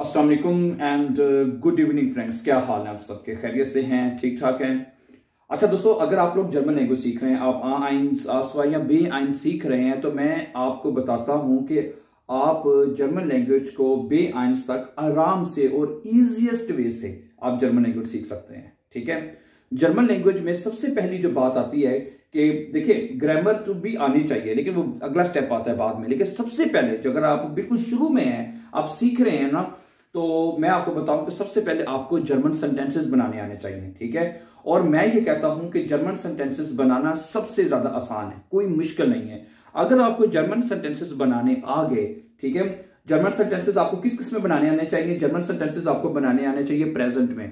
अस्सलाम वालेकुम and good evening friends. क्या हाल है आप सबके? खैरियत से हैं? ठीक ठाक हैं? अच्छा दोस्तों, अगर आप लोग जर्मन लैंग्वेज सीख रहे हैं, आप आ आइंस आसवा या बे आइंस सीख रहे हैं, तो मैं आपको बताता हूं कि आप जर्मन लैंग्वेज को बे आइंस तक आराम से और ईजीएस्ट वे से आप जर्मन लैंग्वेज सीख सकते हैं। ठीक है, जर्मन लैंग्वेज में सबसे पहली जो बात आती है कि देखिए ग्रामर तो भी आनी चाहिए, लेकिन वो अगला स्टेप आता है बाद में। लेकिन सबसे पहले जो, अगर आप बिल्कुल शुरू में हैं, आप सीख रहे हैं ना, तो मैं आपको बताऊं कि सबसे पहले आपको जर्मन सेंटेंसेस बनाने आने चाहिए। ठीक है, और मैं ये कहता हूं कि जर्मन सेंटेंसेस बनाना सबसे ज्यादा आसान है, कोई मुश्किल नहीं है। अगर आपको जर्मन सेंटेंसेस बनाने आ गए, ठीक है, जर्मन सेंटेंसेस आपको किस किस में बनाने आने चाहिए? जर्मन सेंटेंसेस आपको बनाने आने चाहिए प्रेजेंट में,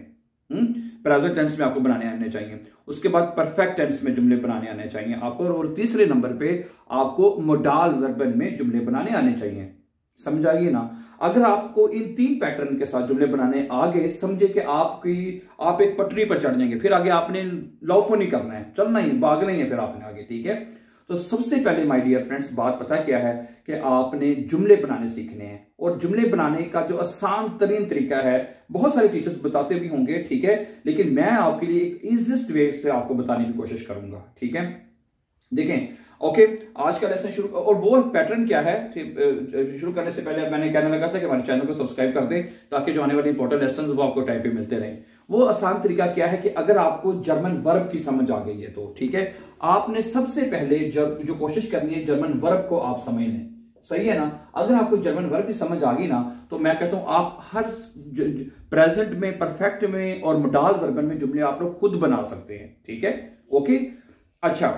प्रेजेंट टेंस में आपको बनाने आने चाहिए। उसके बाद परफेक्ट टेंस में जुमले बनाने आने चाहिए आपको, और तीसरे नंबर पे आपको मोडाल वर्बन में जुमले बनाने आने चाहिए। समझ आइए ना? अगर आपको इन तीन पैटर्न के साथ जुमले बनाने आ गए, समझे कि आप एक पटरी पर चढ़ जाएंगे। फिर आगे आपने लौफो नहीं करना है, चलना ही, भागना ही है फिर आपने आगे। ठीक है, तो सबसे पहले माय डियर फ्रेंड्स बात पता क्या है कि आपने जुमले बनाने सीखने हैं। और जुमले बनाने का जो आसान तरीन तरीका है, बहुत सारे टीचर्स बताते भी होंगे, ठीक है, लेकिन मैं आपके लिए एक इजीएस्ट वे से आपको बताने की कोशिश करूंगा। ठीक है, देखें, ओके, आज का लेसन शुरू, और वो पैटर्न क्या है, शुरू करने से पहले मैंने कहने लगा था कि हमारे चैनल को सब्सक्राइब कर दें ताकि जो आने वाले इंपॉर्टेंट लेसन वो आपको टाइम पे मिलते रहें। वो आसान तरीका क्या है कि अगर आपको जर्मन वर्ब की समझ आ गई है तो ठीक है, आपने सबसे पहले जो कोशिश करनी है जर्मन वर्ब को आप समझ लें। सही है ना? अगर आपको जर्मन वर्ब की समझ आ गई ना, तो मैं कहता हूं आप हर प्रेजेंट में, परफेक्ट में और मोडाल वर्बन में जुमले आप लोग खुद बना सकते हैं। ठीक है, ओके। अच्छा,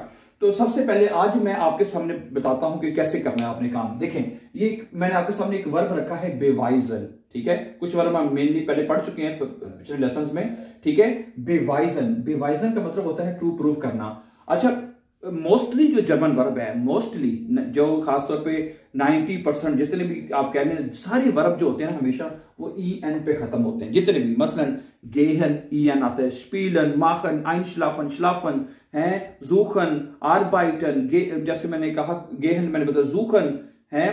तो सबसे पहले आज मैं आपके सामने बताता हूं कि कैसे करना है आपने काम। देखें, ये मैंने आपके सामने एक वर्ब रखा है बेवाइजन। ठीक है, कुछ वर्ब हम मेनली पहले पढ़ चुके हैं पिछले लेसन्स में। ठीक है, बेवाइजन, बेवाइजन का मतलब होता है ट्रू प्रूव करना। अच्छा, मोस्टली जो जर्मन वर्ब है, मोस्टली जो खासतौर पे 90% जितने भी आप कह रहे हैं, सारे वर्ब जो होते हैं ना, हमेशा वो ई एन पे खत्म होते हैं। जितने भी, मसलन गेहन ई एन आता है, स्पीलन, माखन, आइनश्लाफन, श्लाफन है, जूखन, आर्बाइटन, जैसे मैंने कहा गेहन, मैंने बताया जूखन है,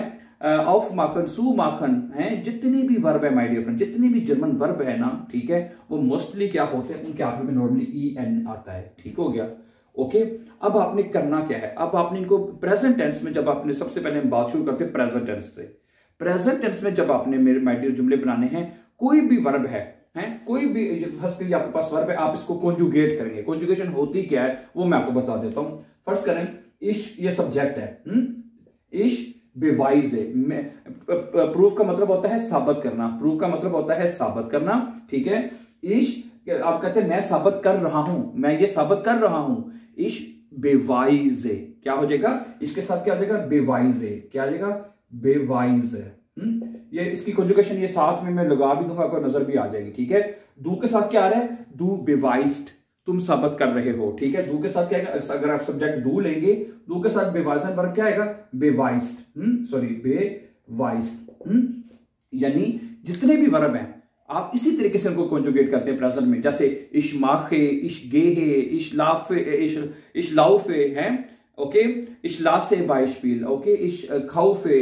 ऑफ माखन, सू माखन है। जितने भी वर्ब है माय डियर फ्रेंड, जितने भी जर्मन वर्ब है ना, ठीक है, वो मोस्टली क्या होते हैं, उनके आखिर में नॉर्मली ई एन आता है। ठीक हो गया, ओके। अब आपने करना क्या है, अब आपने इनको प्रेजेंट टेंस में, जब आपने सबसे पहले हम बात शुरू करते हैं प्रेजेंट टेंस से। प्रेजेंट टेंस में जब आपने मेरे माय डियर जुमले बनाने हैं, कोई भी वर्ब है, कोई भी फर्स्ट के लिए आपके पास वर्ब है, आप इसको कॉन्जुगेट करेंगे। कॉन्जुगेशन होती क्या है वो मैं आपको बता देता हूं। फर्स्ट करें, इश ये सब्जेक्ट है, इश बेवाइज है। प्रूफ का मतलब होता है साबित करना, प्रूफ का मतलब होता है साबित करना। ठीक है, इश आप कहते हैं मैं साबित कर रहा हूं, मैं ये साबित कर रहा हूं। इश बेवाइज है, क्या हो जाएगा इसके साथ, क्या हो जाएगा, बेवाइज है। क्या आ जाएगा, बेवाइज है। ये इसकी कॉन्जुगेशन ये साथ में मैं लगा भी दूंगा, आपको नजर भी आ जाएगी। ठीक है, दू के साथ क्या आ रहा है, दू बेवाइज्ड, तुम साबित कर रहे हो। ठीक है, दू के साथ क्या आएगा, अगर आप सब्जेक्ट दू लेंगे, दू के साथ बेवाइजन वर्ब क्या आएगा, बेवाइज्ड, सॉरी बेवाइज्ड। यानी जितने भी वर्ब हैं आप इसी तरीके से उनको कॉन्जुगेट करते हैं प्रेजेंट में, जैसे इश माखे, इश गेहे, इश लाफे, इश लाउफे है, ओके, इश लासे बाइशपील, ओके, इश खाउफे,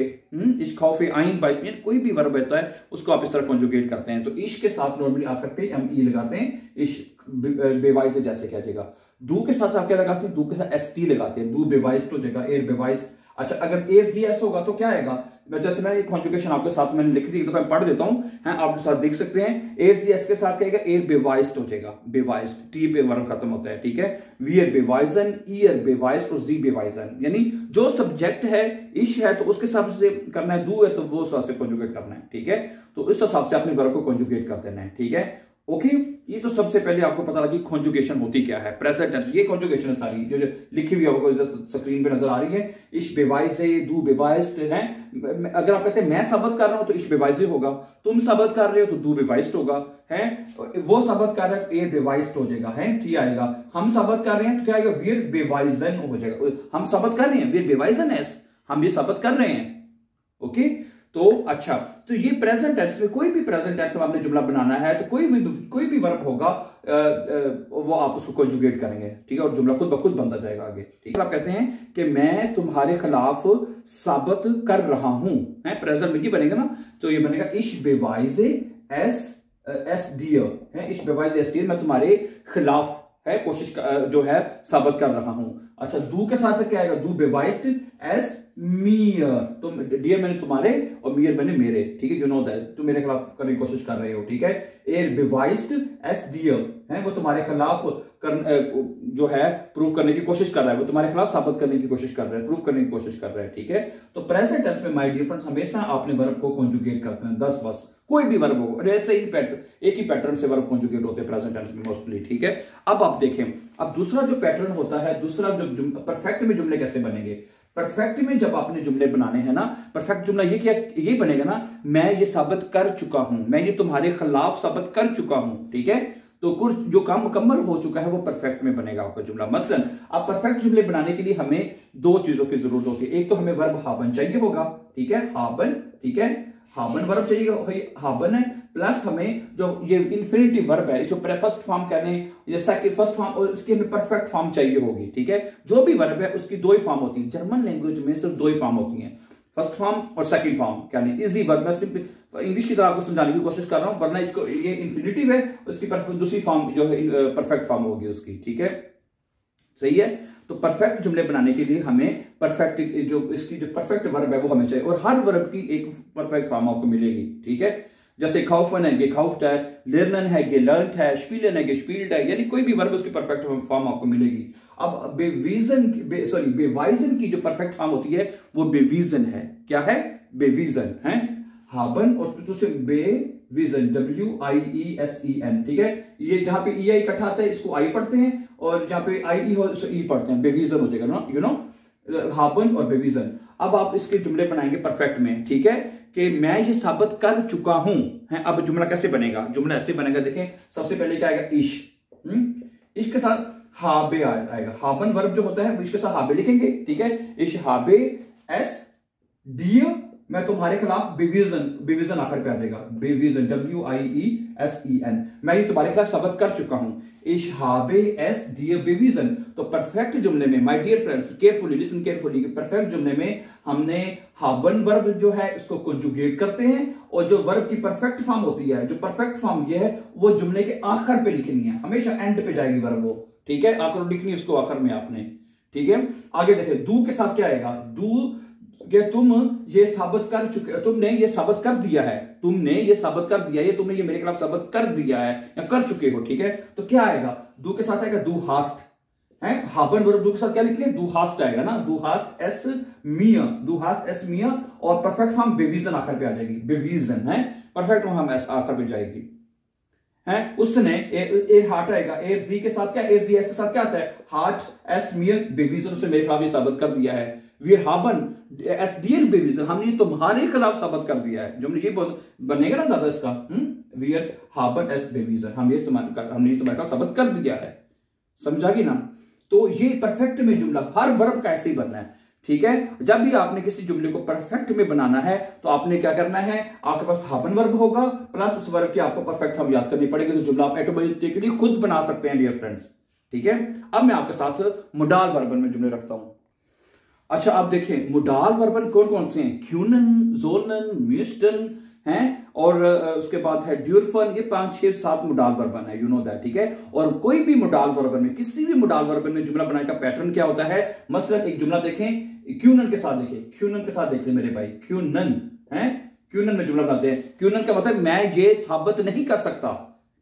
इश खाउफे आइन बाइशपील। कोई भी वर्ब होता है उसको आप इस तरह कॉन्जुगेट करते हैं। तो इश के साथ नॉर्मली आखिर पे हम ई लगाते हैं, इश बेवाइज जैसे क्या जाएगा। दू के साथ आप क्या लगाते हैं, दू के साथ एस टी लगाते हैं, दू बेवाइज हो जाएगा, एयर बेवाइज। अच्छा, अगर ए वी एस होगा तो क्या आएगा, जैसे मैं कॉन्जुगेशन आपके साथ मैंने लिख दी, एक दफा मैं पढ़ देता हूं, आपके साथ देख सकते हैं। एयर सी एस के साथ क्या आएगा, एयर बेवाइज्ड हो जाएगा, बेवाइज्ड, टी पे वर्ब खत्म होता है। ठीक है, वियर बेवाइजन, ईयर बेवाइज्ड और जी बेवाइजन। यानी जो सब्जेक्ट है इश है तो उसके हिसाब से करना है, दू है तो वो हिसाब से कॉन्जुगेट करना है। ठीक है, तो इस हिसाब से अपने वर्ब को कॉन्जुगेट कर देना है। ठीक है, ओके। ये तो सबसे पहले आपको पता लगी कॉन्जुगेशन होती क्या है, प्रेजेंट टेंस। ये कॉन्जुगेशन सारी जो लिखी हुई आपको स्क्रीन पे नजर आ रही है, इश बेवाइज है, दू बेवाइज्ड है। अगर आप कहते हैं मैं साबित कर रहा हूं तो इश बेवाइज होगा, तुम साबित कर रहे हो तो दू बेवाइज्ड होगा, है, वो साबित कर रहा है ए बेवाइज्ड हो जाएगा, है, ठीक आएगा। हम साबित कर रहे हैं तो क्या आएगा, वीर बेवाइजन हो जाएगा। हम साबित कर रहे हैं, वीर बेवाइजन है, हम ये साबित कर रहे हैं। ओके, तो अच्छा, तो ये प्रेजेंट टेंस में, कोई भी प्रेजेंट टेंस में आपने जुमला बनाना है तो कोई भी वर्ब होगा, वो आप उसको कॉन्जुगेट करेंगे। ठीक है, और जुमला खुद ब खुद बनता जाएगा आगे। ठीक है, आप कहते हैं कि मैं तुम्हारे खिलाफ साबित कर रहा हूं, है, प्रेजेंट में ये बनेगा ना, तो ये बनेगा इश बेवाइजे एस डियर है, इश बेवाइज एस डियर, मैं तुम्हारे खिलाफ है कोशिश जो है साबित कर रहा हूं। अच्छा, दू के साथ क्या आएगा, दू बेवाइज्ड एस मियर, तुम डियर मैंने तुम्हारे और मियर मैंने मेरे, ठीक है, यू नो दैट, तुम मेरे खिलाफ करने की कोशिश कर रहे हो, ठीक है। एर बेवाइज्ड एस डियर है, वो तुम्हारे खिलाफ जो है प्रूव करने की कोशिश कर रहा है, वो तुम्हारे खिलाफ साबित करने की कोशिश कर रहा है, प्रूव करने की कोशिश कर रहा है, ठीक है। तो प्रेजेंट टेंस में माय डियर फ्रेंड्स हमेशा आपने वर्ब को कॉन्जुगेट करते हैं, 10 वर्ष कोई भी वर्ब हो, ऐसे ही पैटर्न, एक ही पैटर्न से वर्ब कॉन्जुगेट होते हैं प्रेजेंट टेंस में मोस्टली, ठीक है। अब आप देखें, अब दूसरा जो पैटर्न होता है, दूसरा जो परफेक्ट में जुमले कैसे बनेंगे। परफेक्ट में जब आपने जुमले बनाने हैं ना, परफेक्ट जुमला ये क्या, ये बनेगा ना, मैं ये साबित कर चुका हूं, मैं ये तुम्हारे खिलाफ साबित कर चुका हूं, ठीक है। तो कुछ जो काम मुकम्मल हो चुका है वो परफेक्ट में बनेगा आपका जुमला। मसलन अब परफेक्ट जुमले बनाने के लिए हमें दो चीजों की जरूरत होती है, एक तो हमें वर्ब हाबन चाहिए होगा, ठीक है, हाबन, ठीक है, हाबन वर्ब चाहिए, हाबन है, प्लस हमें जो ये इन्फिनिटिव वर्ब है, इसको फर्स्ट फॉर्म कहने या सेकंड फर्स्ट फॉर्म, और इसकी हमें परफेक्ट फॉर्म चाहिए होगी, ठीक है। जो भी वर्ब है उसकी दो ही फॉर्म होती है, जर्मन लैंग्वेज में सिर्फ दो ही फॉर्म होती है, फर्स्ट फॉर्म और सेकंड फॉर्म, यानी इजी वर्ब। मैं सिर्फ इंग्लिश की तरह आपको समझाने की कोशिश कर रहा हूं, वरना इसको ये इन्फिनिटिव है, उसकी दूसरी फॉर्म जो है परफेक्ट फॉर्म होगी उसकी, ठीक है, सही है। तो परफेक्ट जुमले बनाने के लिए हमें परफेक्ट जो इसकी जो परफेक्ट वर्ब है वो हमें चाहिए, और हर वर्ब की एक परफेक्ट फॉर्म आपको मिलेगी, ठीक है। जैसे खाउफन है, गेखाउफ्ट है, लर्नन है, गेलर्न्ट है, स्पीलन है, गेस्पील्ड है, यानी कोई भी वर्ब उसकी परफेक्ट फॉर्म आपको मिलेगी। अब बेवाइजन की जो परफेक्ट फॉर्म होती है वो बेवीजन है, क्या है, बेवीजन है, हाबन और दूसरे बेवीजन, WIESEN, ठीक है। ये जहां पे EI इकट्ठा आता है इसको आई पढ़ते हैं, और जहां पे IE हो इसको E पढ़ते हैं, बेवीजन हो जाएगा ना, यू नो, हाबन और बेवीजन। अब आप इसके जुमले बनाएंगे परफेक्ट में, ठीक है, कि मैं ये साबित कर चुका हूं, है। अब जुमला कैसे बनेगा, जुमला ऐसे बनेगा, देखें, सबसे पहले क्या आएगा, इश, इश के साथ हाबे आएगा, हाबन वर्ब जो होता है इसके साथ हाबे लिखेंगे, ठीक है, इश हाबे एस डियर, मैं तुम्हारे खिलाफ बेवीजन, बेवीजन आखिर पे आ जाएगा, बेवीजन, WIESEN, मैं ये तुम्हारे खिलाफ साबित कर चुका हूं, इश हाबे एस डियर बेवीजन। तो परफेक्ट जुमले में my dear friends carefully listen carefully, perfect जुमले में हमने हाबन वर्ब जो है इसको कंजुगेट करते हैं, और जो वर्ब की परफेक्ट फॉर्म होती है, जो परफेक्ट फॉर्म ये है, वो जुमले के आखिर पे लिखनी है, हमेशा एंड पे जाएगी वर्ब वो, ठीक है, आखिर लिखनी है उसको आखिर में आपने, ठीक है। आगे देखें, दू के साथ क्या आएगा, दू कि तुम ये साबित कर चुके, तुमने ये साबित कर दिया है, तुमने ये साबित कर दिया, ये तुमने ये मेरे खिलाफ साबित कर दिया है या कर चुके हो, ठीक है। तो क्या आएगा, दू के साथ आएगा दू हास्ट है, हाबन वर्ब दू के साथ क्या लिख लिया, दू हास्ट आएगा ना, दू हास्ट एस मिया, दू हास्ट एस मिया, और परफेक्ट फॉर्म बेवीजन आखिर पे आ जाएगी, बेवीजन है, परफेक्ट फॉर्म आखिर पे जाएगी, है। उसने एर हार्ट आएगा, एर जी के साथ क्या, एर जी एस के साथ क्या आता है, हार्ट एस मियर बेवीजन, उसने मेरे खिलाफ ये साबित कर दिया है, वीर हाबन एस डियर बेवीजन, हमने तुम्हारे खिलाफ साबित कर दिया है, जुमले ये बनेगा ना ज्यादा इसका, वीर हाबन एस बेवीजन, हमने तुम्हारे खिलाफ साबित कर दिया है, समझागी ना। तो ये परफेक्ट में जुमला हर वर्ब का ऐसे ही बनना है, ठीक है। जब भी आपने किसी जुमले को परफेक्ट में बनाना है तो आपने क्या करना है, आपके पास हाबन वर्ब होगा प्लस उस वर्ब की आपको परफेक्ट फॉर्म याद करनी पड़ेगी, तो जुमला आप ऑटोमेटिकली खुद बना सकते हैं डियर फ्रेंड्स, ठीक है। अब मैं आपके साथ मोडाल वर्बन में जुमले रखता हूं। अच्छा, आप देखें मोडाल वर्बन कौन कौन से हैं, क्यूनन, जोलन, म्यूस्टन हैं, और उसके बाद है ड्यूरफन, ये 5 6 7 मोडाल वर्बन है, यू नो दैट, ठीक है। और कोई भी मोडाल वर्बन में, किसी भी मोडाल वर्बन में जुमला बनाने का पैटर्न क्या होता है, मसलन एक जुमला देखें, क्यूनन के साथ देखें, क्यूनन के साथ देखें मेरे भाई, क्यूनन है, क्यूनन में जुमला बनाते हैं, क्यूनन का मतलब मैं ये साबित नहीं कर सकता,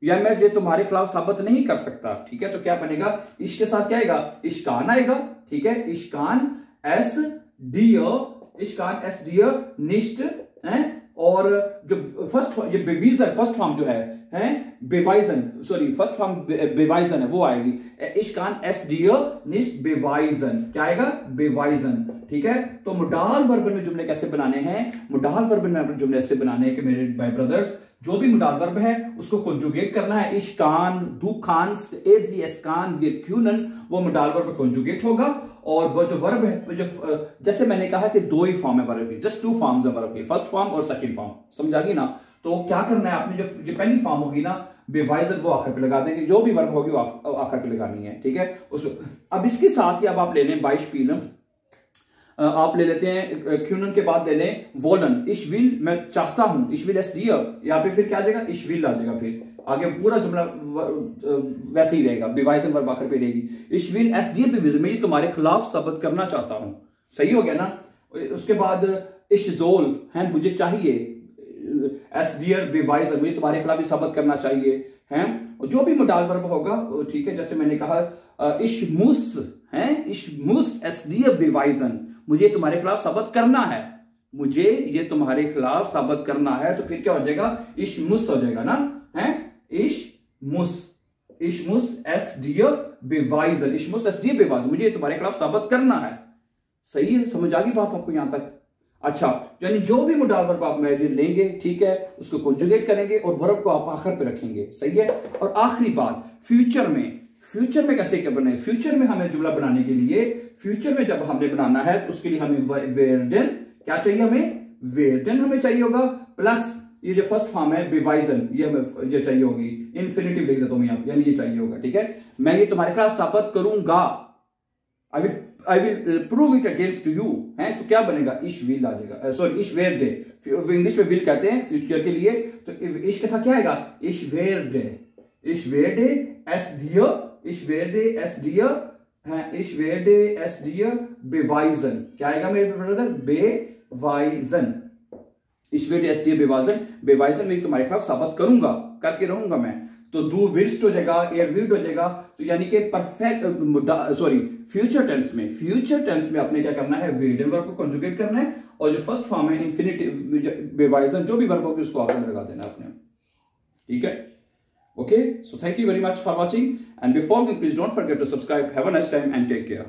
या मैं ये तुम्हारे खिलाफ साबित नहीं कर सकता, ठीक है। तो क्या बनेगा, इश के साथ क्या आएगा, इश्कान आएगा, ठीक है, इश्कान एस डियर, इश्कान एस डियर निश्ट है, और जो फर्स्ट ये बेवीजन फर्स्ट फॉर्म जो है बेवाइजन, सॉरी फर्स्ट फॉर्म बेवाइजन है वो आएगी, इश्कान एस डियर निश्ट बेवाइजन, क्या आएगा, बेवाइजन, ठीक है। तो मोडाल वर्बन में जुमले कैसे बनाने हैं, मोडाल वर्बन में जुमले ऐसे बनाने हैं कि मेरे भाई ब्रदर्स, जो भी मोडाल वर्ब है उसको कंजुगेट करना है, इश्कान, दुखान, एजी एस्कान, विरक्यूनन, वो मोडाल वर्ब कॉन्जुगेट होगा, और वो जो वर्ब है, जो जैसे मैंने कहा कि दो ही फॉर्म है वर्ब की, जस्ट 2 फॉर्म्स है वर्ब की, फर्स्ट फॉर्म और सेकंड फॉर्म, समझागी ना। तो क्या करना है आपने, जो पहली फॉर्म होगी ना बेवाइजन, वो आखिर पे लगा देंगे, जो भी वर्ब होगी वो आखिर पे लगानी है, ठीक है। उसको अब इसके साथ ही अब आप ले लें बाइश पीलम, आप ले लेते हैं क्यूनन के बाद ले लें वोलन, इश विल मैं चाहता हूं, इश विल एस डियर, यहाँ पे फिर क्या आ जाएगा, इश विल आ जाएगा, फिर आगे पूरा जुमला वैसे ही रहेगा, बेवाइजन वर्ब आखिर पे रहेगी, इश विल एस डियर बेवाइजन, मैं ये तुम्हारे खिलाफ साबित करना चाहता हूं। सही हो गया ना। उसके बाद इश जोल है, मुझे चाहिए, एस डियर बेवाइजन, मुझे तुम्हारे खिलाफ साबित करना चाहिए है। जो भी मोडाल वर्ब होगा ठीक है, जैसे मैंने कहा इश मुस है, इश मुस एस डियर बेवाइजन, मुझे तुम्हारे खिलाफ साबित करना है, मुझे ये तुम्हारे खिलाफ साबित करना है, तो फिर क्या हो जाएगा, इश मुस हो जाएगा ना, है इश मुस एस डियर बेवाइजन, इश मुस एस डियर बेवाइजन, मुझे तुम्हारे खिलाफ साबित करना है। सही है, समझ आ गई बात आपको यहां तक। अच्छा, यानी जो भी मोडाल वर्ब आप लेंगे ठीक है, उसको कॉन्जुगेट करेंगे और वर्ब को आप आखिर पे रखेंगे। सही है। और आखिरी बात, फ्यूचर में कैसे क्या बनाए, फ्यूचर में हमें जुमला बनाने के लिए, फ्यूचर में जब हमने बनाना है तो उसके लिए हमें वेरडन क्या चाहिए, हमें वेरडन हमें चाहिए होगा, प्लस ये जो फर्स्ट फॉर्म है बेवाइजन, ये हमें ये चाहिए होगी, इन्फिनिटिव लिख देता हूं मैं, यानी ये चाहिए होगा। ठीक है, मैं ये तुम्हारे खिलाफ साबित करूंगा, I will prove it against you है, तो क्या बनेगा, इश विल आ जाएगा, सॉरी इश वेर डे, इंग्लिश में विल कहते हैं फ्यूचर के लिए, तो इश के साथ क्या आएगा, इश वेर डे, इश वेर डे एस डियर, इश वेर डे एस डियर है, इश वेर डे एस डियर बेवाइजन, क्या आएगा मेरे ब्रदर, बेवाइजन, इश वेर डे एस डियर बेवाइजन, बेवाइजन मैं तुम्हारे खिलाफ साबित करूंगा, करके रहूंगा मैं, तो डू विल्स्ट हो जाएगा, एयर विल्ड हो जाएगा, तो यानी कि परफेक्ट सॉरी फ्यूचर टेंस में आपने क्या करना है, वेरडन वर्ब को कॉन्जुगेट करना है, और जो फर्स्ट फॉर्म है इन्फिनिटिव बेवाइजन, जो भी वर्ब होगी उसको आगे लगा देना आपने। ठीक है, okay, so thank you very much for watching, and before please don't forget to subscribe. Have a nice time and take care.